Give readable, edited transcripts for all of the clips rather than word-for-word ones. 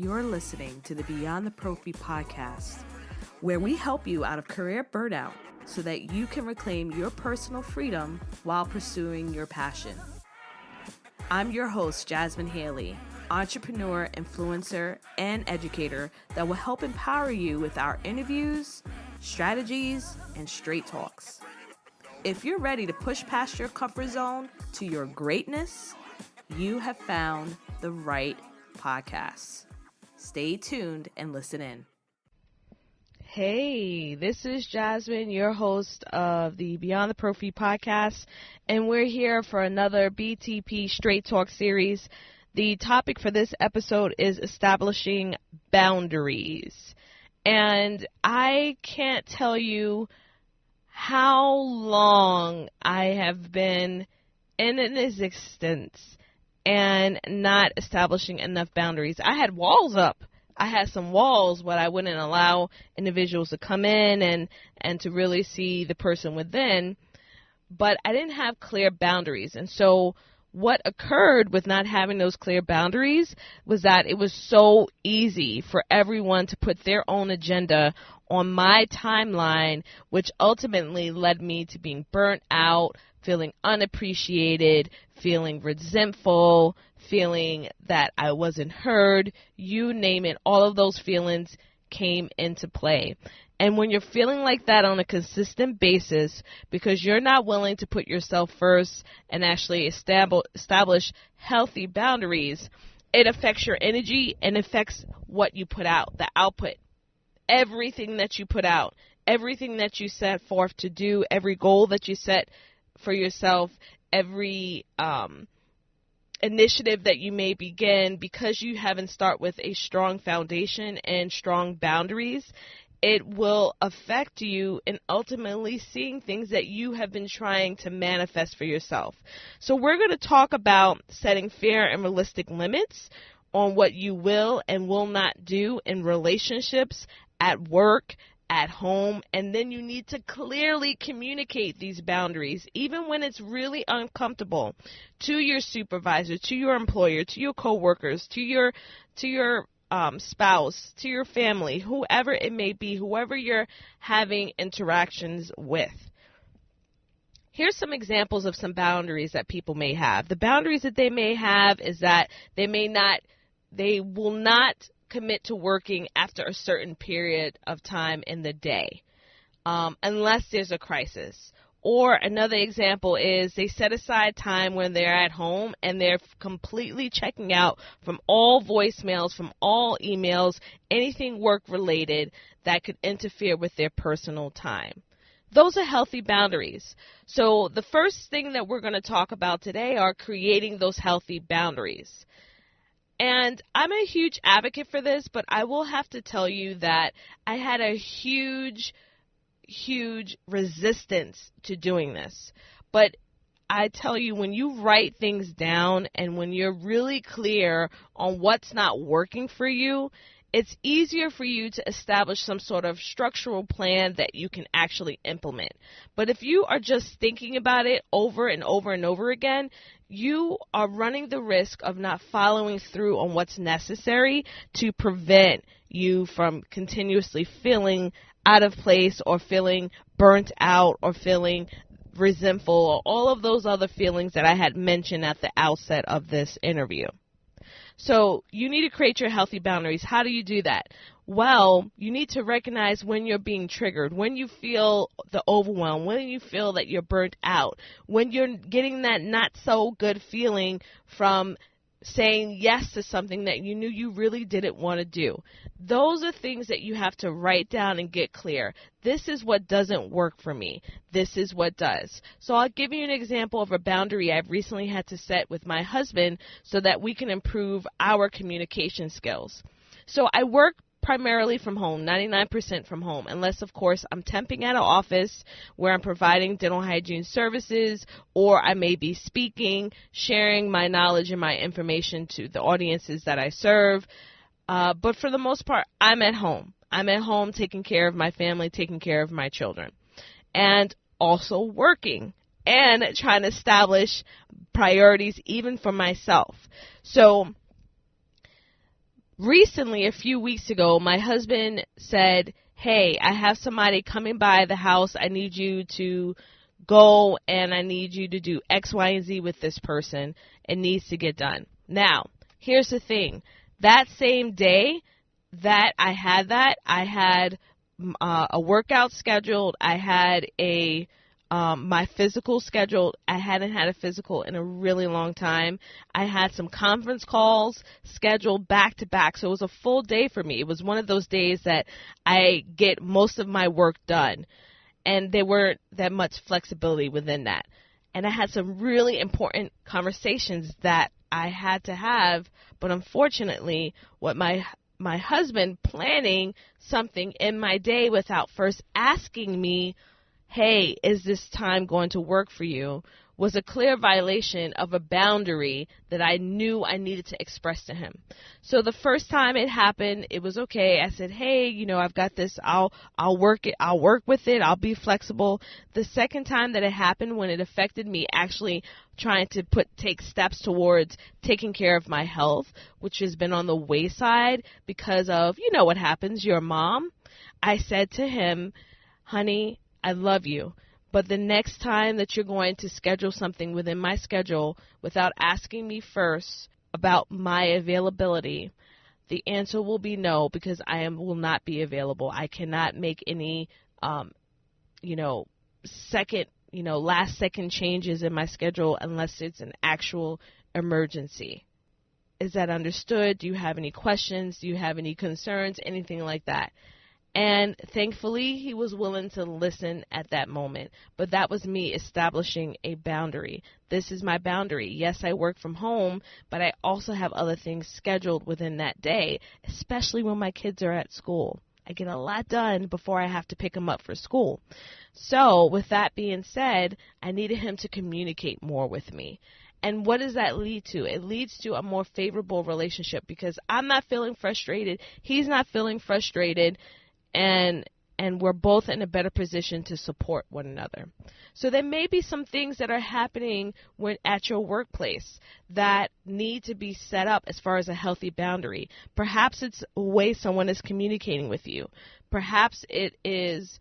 You're listening to the Beyond the Prophy podcast, where we help you out of career burnout so that you can reclaim your personal freedom while pursuing your passion. I'm your host, Jasmine Haley, entrepreneur, influencer, and educator that will help empower you with our interviews, strategies, and straight talks. If you're ready to push past your comfort zone to your greatness, you have found the right podcast. Stay tuned and listen in. Hey, this is Jasmine, your host of the Beyond the Prophy podcast, and we're here for another BTP Straight Talk series. The topic for this episode is establishing boundaries. And I can't tell you how long I have been in existence and not establishing enough boundaries. I had walls up. I had some walls where I wouldn't allow individuals to come in and to really see the person within, but I didn't have clear boundaries. And so what occurred with not having those clear boundaries was that it was so easy for everyone to put their own agenda on my timeline, which ultimately led me to being burnt out, feeling unappreciated, feeling resentful, feeling that I wasn't heard, you name it, all of those feelings came into play. And when you're feeling like that on a consistent basis, because you're not willing to put yourself first and actually establish healthy boundaries, it affects your energy and affects what you put out, the output. Everything that you put out, everything that you set forth to do, every goal that you set for yourself, every initiative that you may begin, because you haven't started with a strong foundation and strong boundaries, it will affect you in ultimately seeing things that you have been trying to manifest for yourself. So we're going to talk about setting fair and realistic limits on what you will and will not do in relationships, at work, at home, and then you need to clearly communicate these boundaries, even when it's really uncomfortable, to your supervisor, to your employer, to your coworkers, to your spouse, to your family, whoever it may be, whoever you're having interactions with. Here's some examples of some boundaries that people may have. The boundaries that they may have is that they will not commit to working after a certain period of time in the day, unless there's a crisis. Or another example is they set aside time when they're at home and they're completely checking out from all voicemails, from all emails, anything work related that could interfere with their personal time. Those are healthy boundaries. So the first thing that we're going to talk about today are creating those healthy boundaries. And I'm a huge advocate for this, but I will have to tell you that I had a huge resistance to doing this. But I tell you, when you write things down and when you're really clear on what's not working for you, it's easier for you to establish some sort of structural plan that you can actually implement. But if you are just thinking about it over and over and over again, you are running the risk of not following through on what's necessary to prevent you from continuously feeling out of place or feeling burnt out or feeling resentful or all of those other feelings that I had mentioned at the outset of this interview. So you need to create your healthy boundaries. How do you do that? Well, you need to recognize when you're being triggered, when you feel the overwhelm, when you feel that you're burnt out, when you're getting that not so good feeling from saying yes to something that you knew you really didn't want to do. Those are things that you have to write down and get clear. This is what doesn't work for me. This is what does. So I'll give you an example of a boundary I've recently had to set with my husband so that we can improve our communication skills. So I work primarily from home, 99% from home, unless, of course, I'm temping at an office where I'm providing dental hygiene services, or I may be speaking, sharing my knowledge and my information to the audiences that I serve. But for the most part, I'm at home. I'm at home taking care of my family, taking care of my children, and also working and trying to establish priorities even for myself. So recently, a few weeks ago, my husband said, hey, I have somebody coming by the house. I need you to go and I need you to do X, Y, and Z with this person. It needs to get done. Now, here's the thing. That same day that I had a workout scheduled. I had my physical scheduled. I hadn't had a physical in a really long time. I had some conference calls scheduled back to back. So it was a full day for me. It was one of those days that I get most of my work done. And there weren't that much flexibility within that. And I had some really important conversations that I had to have. But unfortunately, what my husband planning something in my day without first asking me, hey, is this time going to work for you, was a clear violation of a boundary that I knew I needed to express to him. So the first time it happened, it was okay. I said, hey, I've got this. I'll work it. I'll work with it. I'll be flexible. The second time that it happened, when it affected me actually trying to take steps towards taking care of my health, which has been on the wayside because of, what happens, your mom, I said to him, honey, I love you, but the next time that you're going to schedule something within my schedule without asking me first about my availability, the answer will be no, because will not be available. I cannot make any, last second changes in my schedule unless it's an actual emergency. Is that understood? Do you have any questions? Do you have any concerns? Anything like that? And thankfully, he was willing to listen at that moment. But that was me establishing a boundary. This is my boundary. Yes, I work from home, but I also have other things scheduled within that day, especially when my kids are at school. I get a lot done before I have to pick them up for school. So with that being said, I needed him to communicate more with me. And what does that lead to? It leads to a more favorable relationship because I'm not feeling frustrated. He's not feeling frustrated. And we're both in a better position to support one another. So there may be some things that are happening at your workplace that need to be set up as far as a healthy boundary. Perhaps it's a way someone is communicating with you. Perhaps it is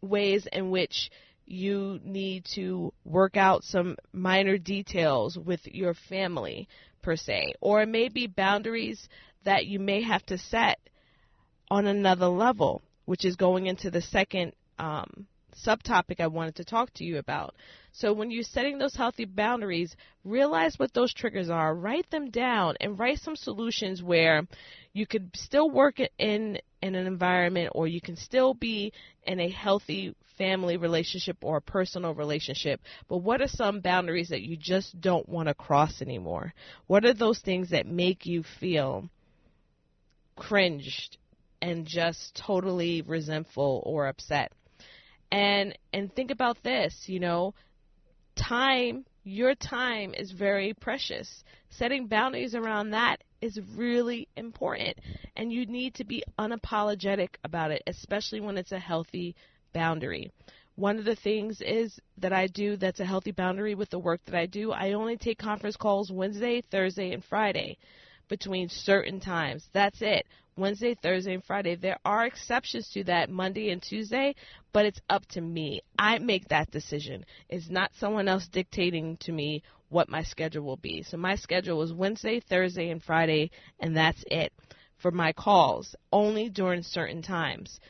ways in which you need to work out some minor details with your family, per se. Or it may be boundaries that you may have to set on another level, which is going into the second subtopic I wanted to talk to you about. So when you're setting those healthy boundaries, realize what those triggers are, write them down, and write some solutions where you could still work in an environment, or you can still be in a healthy family relationship or a personal relationship. But what are some boundaries that you just don't want to cross anymore? What are those things that make you feel cringed and just totally resentful or upset? And think about this, time, your time is very precious. Setting boundaries around that is really important, and you need to be unapologetic about it, especially when it's a healthy boundary. One of the things is that I do that's a healthy boundary with the work that I do. I only take conference calls Wednesday, Thursday, and Friday between certain times. That's it. Wednesday, Thursday, and Friday. There are exceptions to that, Monday and Tuesday, but it's up to me. I make that decision. It's not someone else dictating to me what my schedule will be. So my schedule is Wednesday, Thursday, and Friday, and that's it for my calls, only during certain times.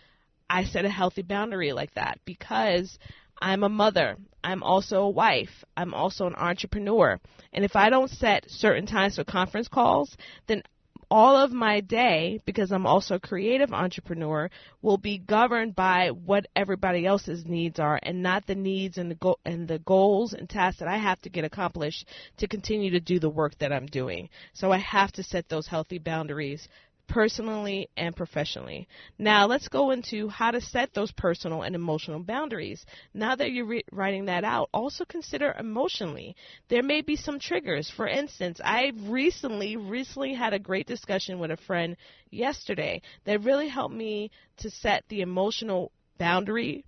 I set a healthy boundary like that because I'm a mother. I'm also a wife. I'm also an entrepreneur. And if I don't set certain times for conference calls, then all of my day, because I'm also a creative entrepreneur, will be governed by what everybody else's needs are and not the needs and the goals and tasks that I have to get accomplished to continue to do the work that I'm doing. So I have to set those healthy boundaries personally and professionally. Now let's go into how to set those personal and emotional boundaries. Now that you're writing that out, also consider emotionally. There may be some triggers. For instance, I recently had a great discussion with a friend yesterday that really helped me to set the emotional boundary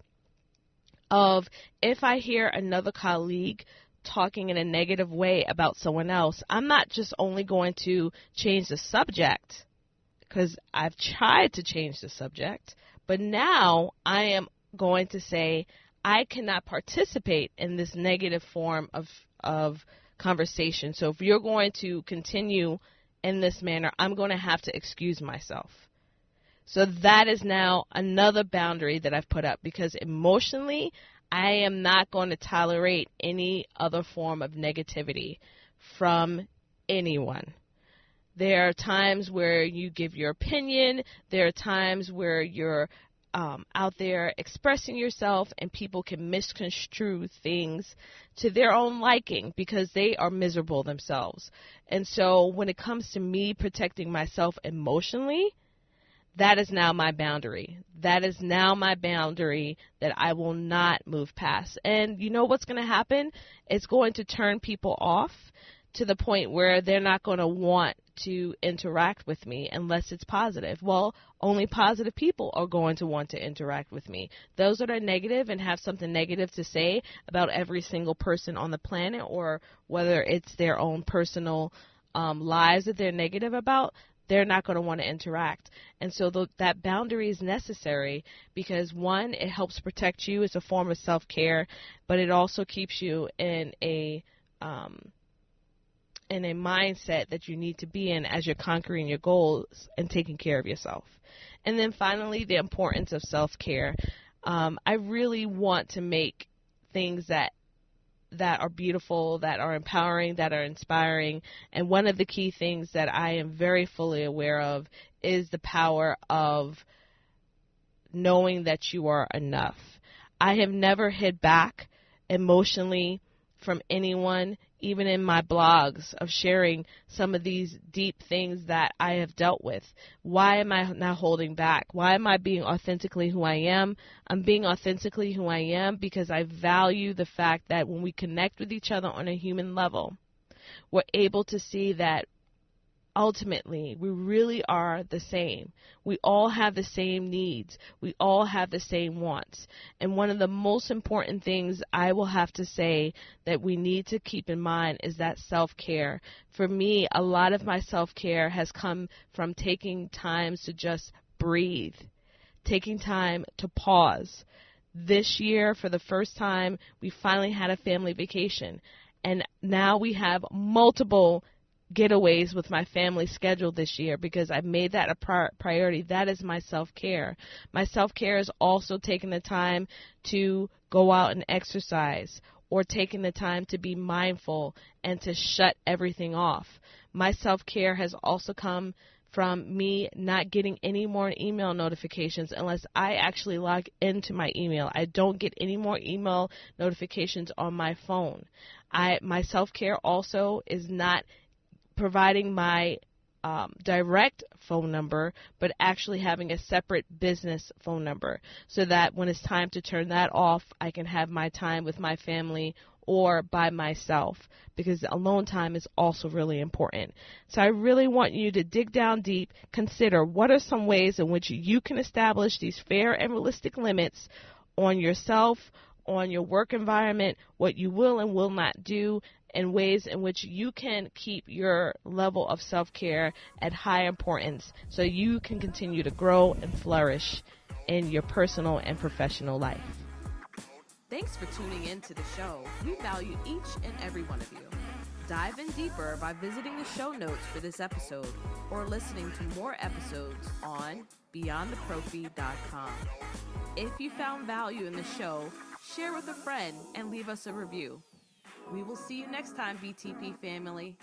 of if I hear another colleague talking in a negative way about someone else, I'm not just only going to change the subject, because I've tried to change the subject, but now I am going to say I cannot participate in this negative form of conversation. So if you're going to continue in this manner, I'm going to have to excuse myself. So that is now another boundary that I've put up, because emotionally, I am not going to tolerate any other form of negativity from anyone. There are times where you give your opinion. There are times where you're out there expressing yourself, and people can misconstrue things to their own liking because they are miserable themselves. And so when it comes to me protecting myself emotionally, that is now my boundary. That is now my boundary that I will not move past. And you know what's going to happen? It's going to turn people off to the point where they're not going to want to interact with me unless it's positive. Well, only positive people are going to want to interact with me. Those that are negative and have something negative to say about every single person on the planet, or whether it's their own personal lives that they're negative about, they're not going to want to interact. And so that boundary is necessary because, one, it helps protect you. It's a form of self-care, but it also keeps you in a mindset that you need to be in as you're conquering your goals and taking care of yourself. And then finally, the importance of self-care. I really want to make things that are beautiful, that are empowering, that are inspiring. And one of the key things that I am very fully aware of is the power of knowing that you are enough. I have never hid back emotionally from anyone, even in my blogs, of sharing some of these deep things that I have dealt with. Why am I not holding back? Why am I being authentically who I am? I'm being authentically who I am because I value the fact that when we connect with each other on a human level, we're able to see that ultimately we really are the same. We all have the same needs. We all have the same wants. And one of the most important things I will have to say that we need to keep in mind is that self-care. For me, a lot of my self-care has come from taking times to just breathe, taking time to pause. This year, for the first time, we finally had a family vacation. And now we have multiple getaways with my family scheduled this year because I've made that a priority. That is my self-care. My self-care is also taking the time to go out and exercise, or taking the time to be mindful and to shut everything off. My self-care has also come from me not getting any more email notifications unless I actually log into my email. I don't get any more email notifications on my phone. My self-care also is not providing my direct phone number, but actually having a separate business phone number so that when it's time to turn that off, I can have my time with my family or by myself, because alone time is also really important. So I really want you to dig down deep, consider what are some ways in which you can establish these fair and realistic limits on yourself, on your work environment, what you will and will not do, and ways in which you can keep your level of self-care at high importance so you can continue to grow and flourish in your personal and professional life. Thanks for tuning in to the show. We value each and every one of you. Dive in deeper by visiting the show notes for this episode or listening to more episodes on beyondtheprophy.com. If you found value in the show, share with a friend and leave us a review. We will see you next time, BTP family.